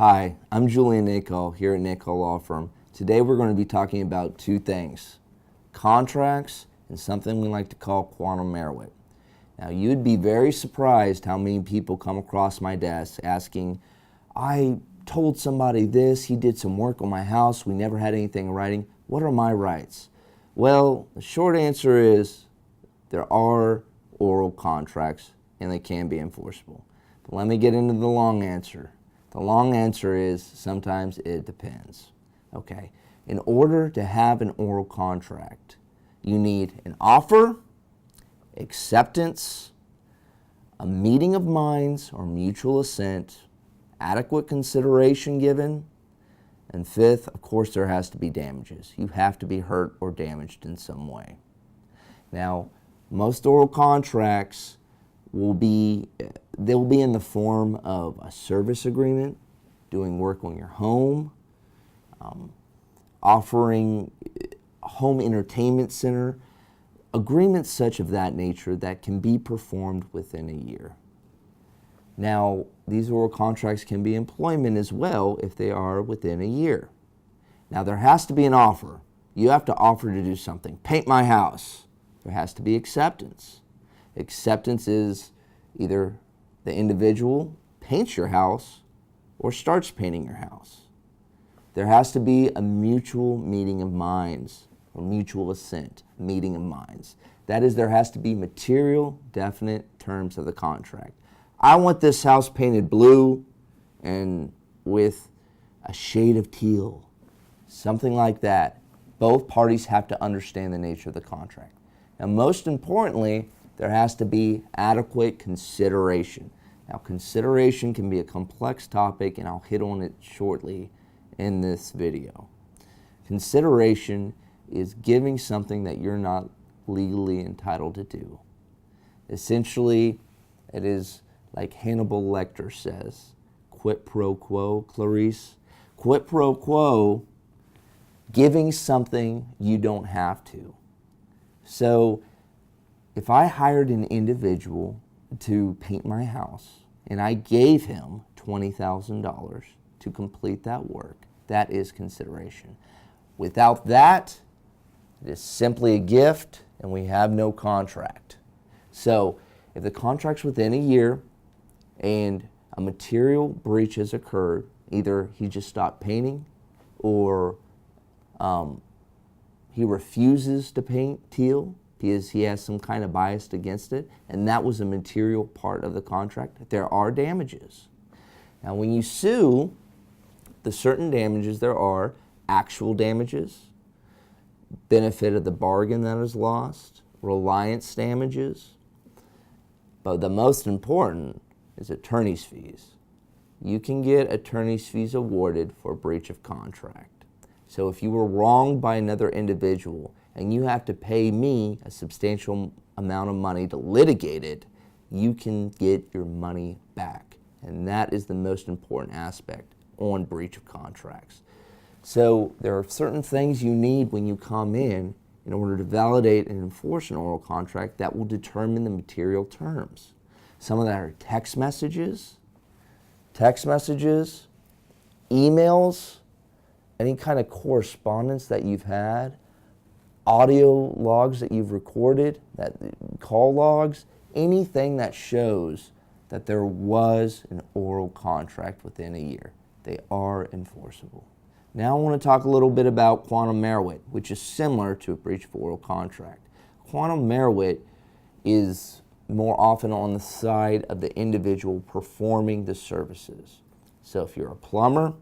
Hi, I'm Julian Nacol here at Nacol Law Firm. Today we're going to be talking about two things, contracts and something we like to call quantum meruit. Now you'd be very surprised how many people come across my desk asking, I told somebody this, he did some work on my house, we never had anything in writing, what are my rights? Well, the short answer is there are oral contracts and they can be enforceable. But let me get into the long answer. The long answer is sometimes it depends. Okay, in order to have an oral contract, you need an offer, acceptance, a meeting of minds or mutual assent, adequate consideration given, and fifth, of course, there has to be damages. You have to be hurt or damaged in some way. Now, most oral contracts will be in the form of a service agreement, doing work on your home, offering a home entertainment center, agreements such of that nature that can be performed within a year. Now, these oral contracts can be employment as well if they are within a year. Now, there has to be an offer. You have to offer to do something. Paint my house. There has to be acceptance. Acceptance is either the individual paints your house or starts painting your house. There has to be a mutual meeting of minds or mutual assent, meeting of minds. That is, there has to be material, definite terms of the contract. I want this house painted blue and with a shade of teal, something like that. Both parties have to understand the nature of the contract. Now, most importantly, there has to be adequate consideration. Now, consideration can be a complex topic, and I'll hit on it shortly in this video. Consideration is giving something that you're not legally entitled to do. Essentially, it is like Hannibal Lecter says, quid pro quo, Clarice. Quid pro quo, giving something you don't have to. So, if I hired an individual to paint my house and I gave him $20,000 to complete that work, that is consideration. Without that, it is simply a gift and we have no contract. So if the contract's within a year and a material breach has occurred, either he just stopped painting or he refuses to paint teal because he has some kind of bias against it, and that was a material part of the contract, there are damages. Now, when you sue, the certain damages there are actual damages, benefit of the bargain that is lost, reliance damages, but the most important is attorney's fees. You can get attorney's fees awarded for breach of contract. So if you were wronged by another individual and you have to pay me a substantial amount of money to litigate it, you can get your money back. And that is the most important aspect on breach of contracts. So there are certain things you need when you come in order to validate and enforce an oral contract that will determine the material terms. Some of that are text messages, emails, any kind of correspondence that you've had, audio logs that you've recorded, that call logs, anything that shows that there was an oral contract within a year. They are enforceable. Now I want to talk a little bit about quantum meruit, which is similar to a breach of oral contract. Quantum meruit is more often on the side of the individual performing the services. So if you're a plumber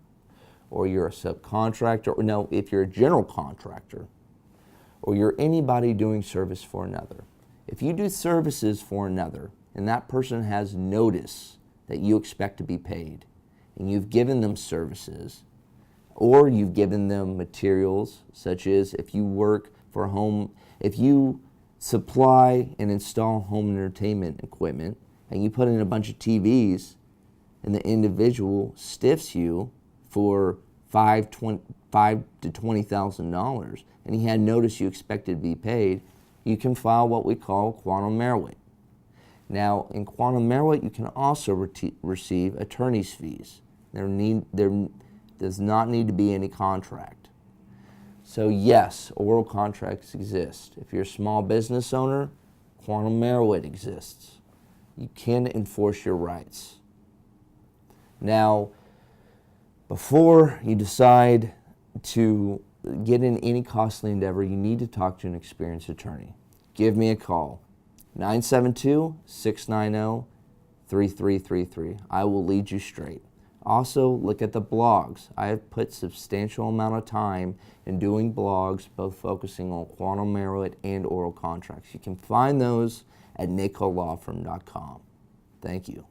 or you're a subcontractor, or no, if you're a general contractor, or you're anybody doing service for another. If you do services for another and that person has notice that you expect to be paid and you've given them services or you've given them materials such as if you work for a home, if you supply and install home entertainment equipment and you put in a bunch of TVs and the individual stiffs you for $5,000 to $20,000 and he had notice you expected to be paid, you can file what we call quantum meruit. Now, in quantum meruit, you can also receive attorney's fees. There does not need to be any contract. So yes, oral contracts exist. If you're a small business owner, quantum meruit exists. You can enforce your rights. Now, before you decide to get in any costly endeavor, you need to talk to an experienced attorney. Give me a call, 972-690-3333. I will lead you straight. Also, look at the blogs. I have put substantial amount of time in doing blogs, both focusing on quantum meruit and oral contracts. You can find those at nacollawfirm.com. Thank you.